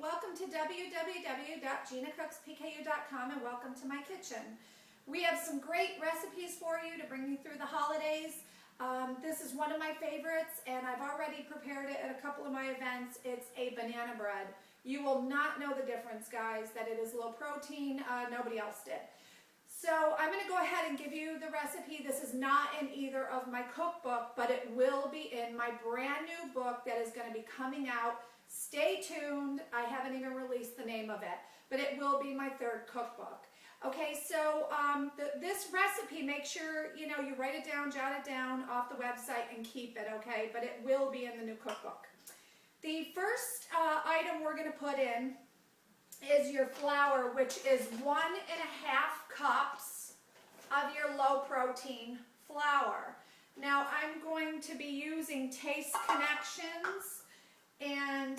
welcome to www.GinaCooksPku.com and welcome to my kitchen. We have some great recipes for you to bring you through the holidays. This is one of my favorites and I've already prepared it at a couple of my events. It's a banana bread. You will not know the difference, guys, that it is low protein. Nobody else did. So I'm going to go ahead and give you the recipe. This is not in either of my cookbook, but it will be in my brand new book that is going to be coming out. Stay tuned. I haven't even released the name of it, but it will be my third cookbook. Okay, so this recipe, make sure you write it down, jot it down off the website and keep it, okay? But it will be in the new cookbook. The first item we're going to put in is your flour, which is 1.5 cups of your low protein flour. Now I'm going to be using Taste Connections, and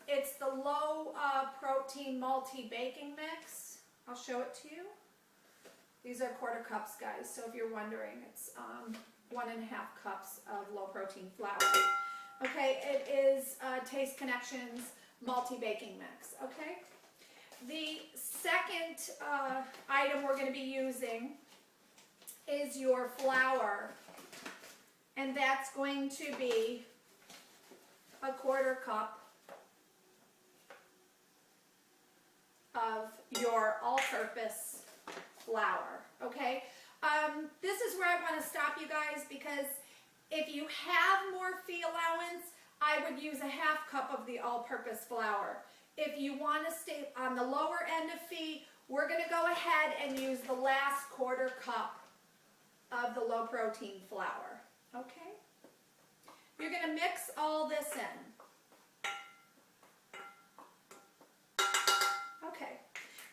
it's the low protein multi-baking mix. I'll show it to you. These are 1/4 cups, guys, so if you're wondering, it's 1.5 cups of low protein flour. Okay, it is Taste Connections multi-baking mix, okay? The second item we're going to be using is your flour, and that's going to be 1/4 cup of your all-purpose flour, okay? This is where I want to stop you guys, because if you have more fee allowance, I would use 1/2 cup of the all-purpose flour. If you want to stay on the lower end of fee, we're going to go ahead and use the last 1/4 cup of the low protein flour, okay? You're going to mix all this in. Okay.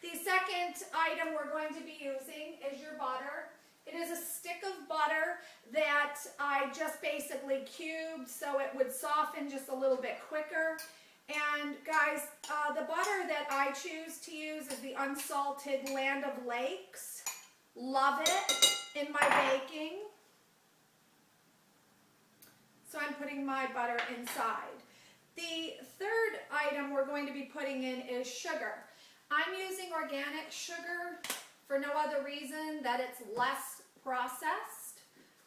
The second item we're going to be using is your butter. It is a stick of butter that I just basically cubed so it would soften just a little bit quicker. And guys, the butter that I choose to use is the unsalted Land of Lakes. Love it in my baking. So I'm putting my butter inside. The third item we're going to be putting in is sugar. I'm using organic sugar for no other reason that it's less processed,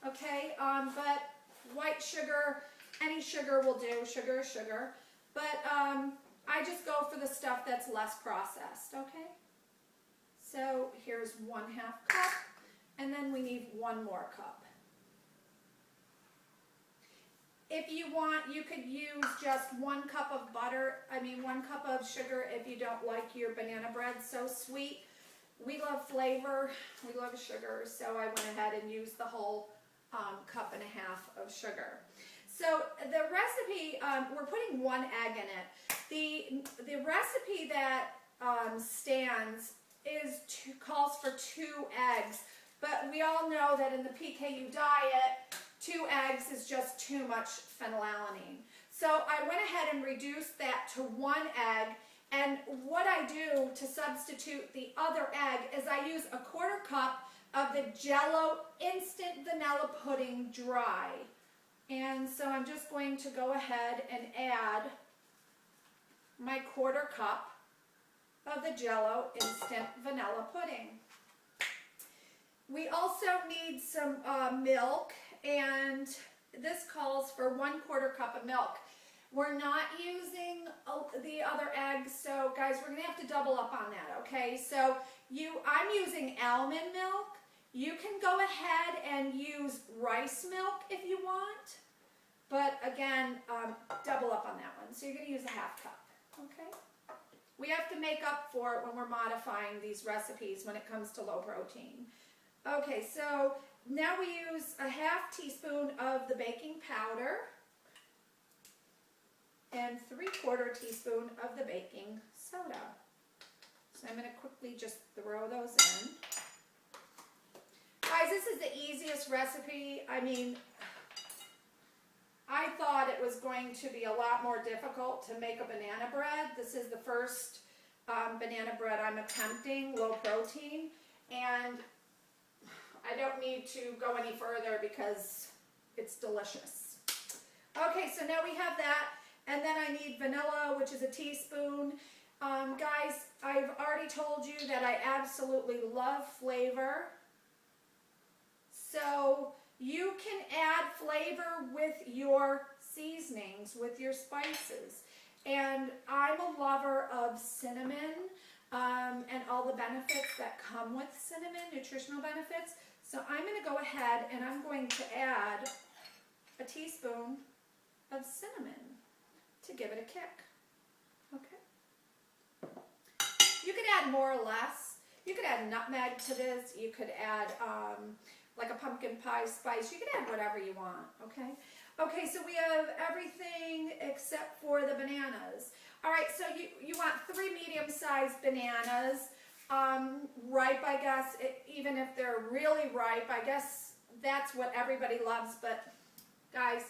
okay? But white sugar, any sugar will do. Sugar is sugar. But I just go for the stuff that's less processed, okay? So here's 1/2 cup, and then we need 1 more cup. If you want, you could use just 1 cup of butter, 1 cup of sugar if you don't like your banana bread so sweet. We love flavor, we love sugar, so I went ahead and used the whole 1.5 cups of sugar. So the recipe, we're putting 1 egg in it. The recipe that stands calls for 2 eggs, but we all know that in the PKU diet, 2 eggs is just too much phenylalanine. So I went ahead and reduced that to 1 egg, and what I do to substitute the other egg is I use 1/4 cup of the Jell-O Instant Vanilla Pudding Dry. And so I'm just going to go ahead and add my 1/4 cup of the Jell-O Instant Vanilla Pudding. We also need some milk, and this calls for 1/4 cup of milk. We're not using the other eggs, so guys, we're gonna have to double up on that, okay? So I'm using almond milk. You can go ahead and use rice milk if you want, but again, double up on that one. So you're gonna use 1/2 cup, okay? We have to make up for it when we're modifying these recipes when it comes to low protein. Okay, so now we use 1/2 teaspoon of the baking powder and 3/4 teaspoon of the baking soda. So I'm going to quickly just throw those in. Guys, this is the easiest recipe. I thought it was going to be a lot more difficult to make a banana bread. This is the first banana bread I'm attempting, low protein, and I don't need to go any further because it's delicious. Okay, so now we have that. And then I need vanilla, which is a teaspoon. Guys, I've already told you that I absolutely love flavor. So you can add flavor with your seasonings, with your spices. And I'm a lover of cinnamon and all the benefits that come with cinnamon, nutritional benefits. So I'm going to go ahead and I'm going to add a teaspoon of cinnamon to give it a kick. Okay. You could add more or less. You could add nutmeg to this. You could add like a pumpkin pie spice. You could add whatever you want, okay? Okay, so we have everything except for the bananas. All right, so you want 3 medium-sized bananas. Ripe, I guess, even if they're really ripe, I guess that's what everybody loves. But, guys,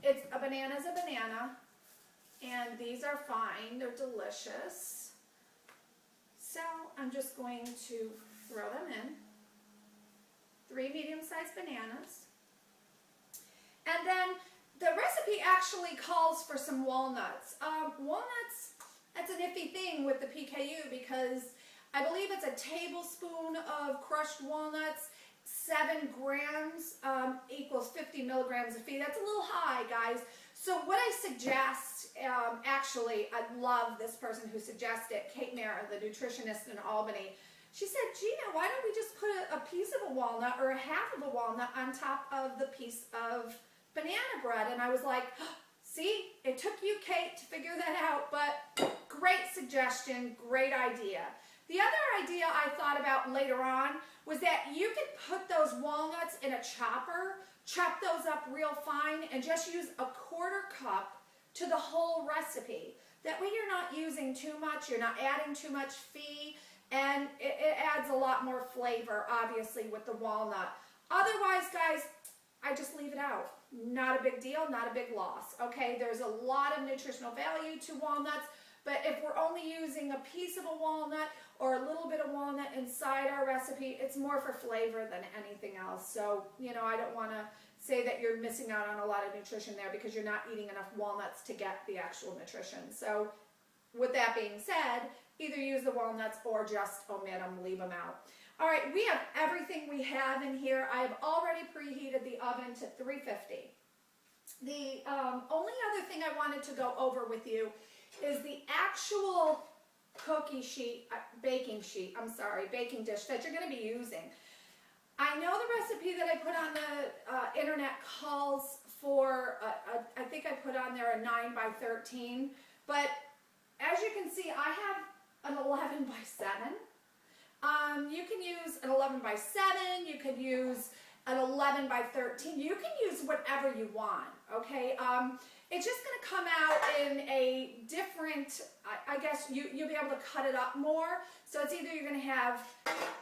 a banana's a banana, and these are fine. They're delicious. So I'm just going to throw them in. 3 medium-sized bananas. And then the recipe actually calls for some walnuts. Walnuts, that's an iffy thing with the PKU because I believe it's a tablespoon of crushed walnuts. 7 grams equals 50 milligrams of feed. That's a little high, guys. So what I suggest, actually, I love this person who suggested it, Kate Mara, the nutritionist in Albany. She said, Gina, why don't we just put a piece of a walnut or a half of a walnut on top of the piece of banana bread? And I was like, see, it took you, Kate, to figure that out, but great suggestion, great idea. The other idea I thought about later on was that you could put those walnuts in a chopper, chop those up real fine, and just use a 1/4 cup to the whole recipe. That way you're not using too much, you're not adding too much fee, and it adds a lot more flavor, obviously, with the walnut. Otherwise, guys, I just leave it out. Not a big deal, not a big loss, okay? There's a lot of nutritional value to walnuts, but if we're only using a piece of a walnut or a little bit of walnut inside our recipe, it's more for flavor than anything else. So, you know, I don't want to say that you're missing out on a lot of nutrition there because you're not eating enough walnuts to get the actual nutrition. So, with that being said, either use the walnuts or just omit them, leave them out. All right, we have everything we have in here. I have already preheated the oven to 350. The only other thing I wanted to go over with you is the actual baking dish that you're going to be using. I know the recipe that I put on the internet calls for, I think I put on there a 9 by 13, but as you can see, I have an 11 by 7. You can use an 11 by 7, you could use an 11 by 13, you can use whatever you want, okay? It's just going to come out in a different, I guess you'll be able to cut it up more. So it's either you're going to have,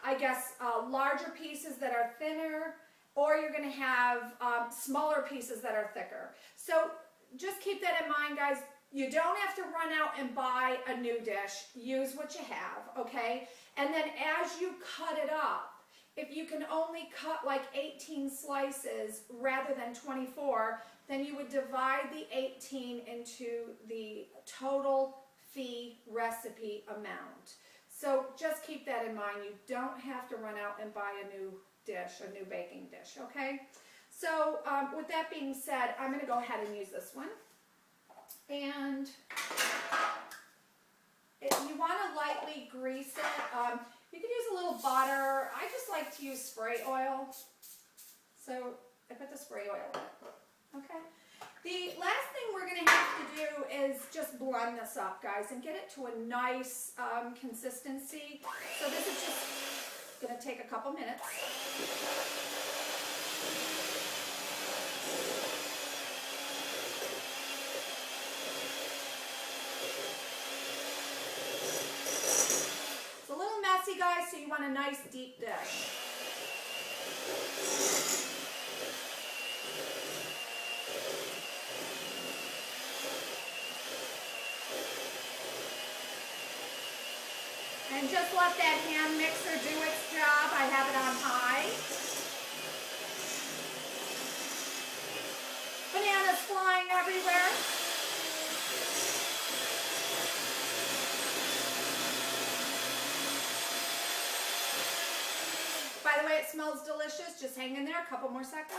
I guess, larger pieces that are thinner, or you're going to have smaller pieces that are thicker. So just keep that in mind, guys. You don't have to run out and buy a new dish. Use what you have, okay? And then as you cut it up, if you can only cut like 18 slices rather than 24, then you would divide the 18 into the total fee recipe amount. So just keep that in mind. You don't have to run out and buy a new dish, a new baking dish, okay? So with that being said, I'm going to go ahead and use this one. And you want to lightly grease it. You can use a little butter. I just like to use spray oil. So I put the spray oil in it. Okay. The last thing we're going to have to do is just blend this up, guys, and get it to a nice consistency. So this is just going to take a couple minutes. Guys, so you want a nice deep dish. And just let that hand mixer do its job. I have it on high. Bananas flying everywhere. it smells delicious. Just hang in there a couple more seconds.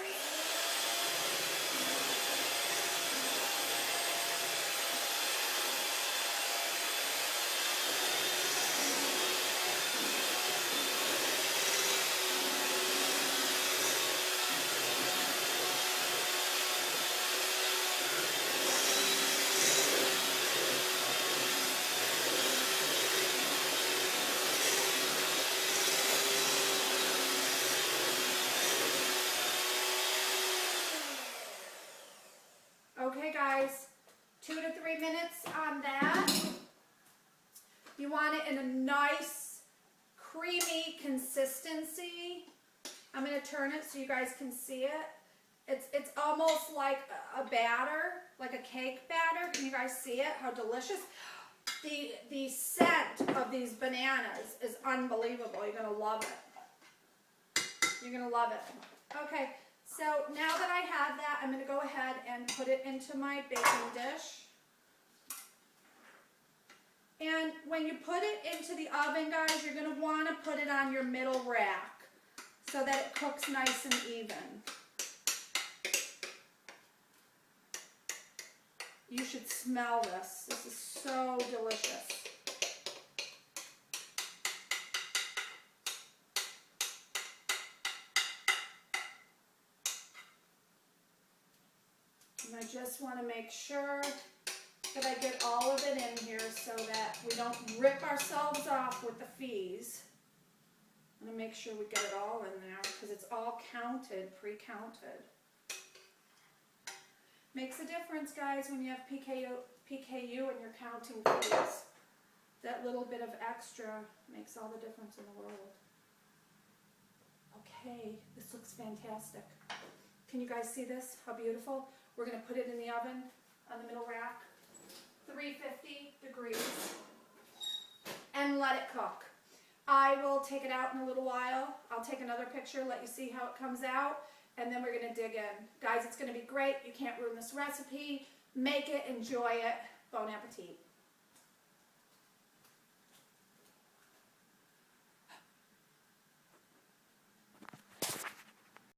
Okay guys, 2 to 3 minutes on that. You want it in a nice creamy consistency. I'm going to turn it so you guys can see it. It's almost like a batter, like a cake batter. Can you guys see it? How delicious. The scent of these bananas is unbelievable. You're going to love it. You're going to love it. Okay. So now that I have that, I'm going to go ahead and put it into my baking dish. And when you put it into the oven, guys, you're going to want to put it on your middle rack so that it cooks nice and even. You should smell this. This is so delicious. And I just want to make sure that I get all of it in here so that we don't rip ourselves off with the fees. I'm going to make sure we get it all in there because it's all counted, pre-counted. Makes a difference, guys, when you have PKU and you're counting fees. That little bit of extra makes all the difference in the world. Okay, this looks fantastic. Can you guys see this? How beautiful? We're going to put it in the oven on the middle rack, 350 degrees, and let it cook. I will take it out in a little while. I'll take another picture, let you see how it comes out, and then we're going to dig in. Guys, it's going to be great. You can't ruin this recipe. Make it, enjoy it. Bon appetit.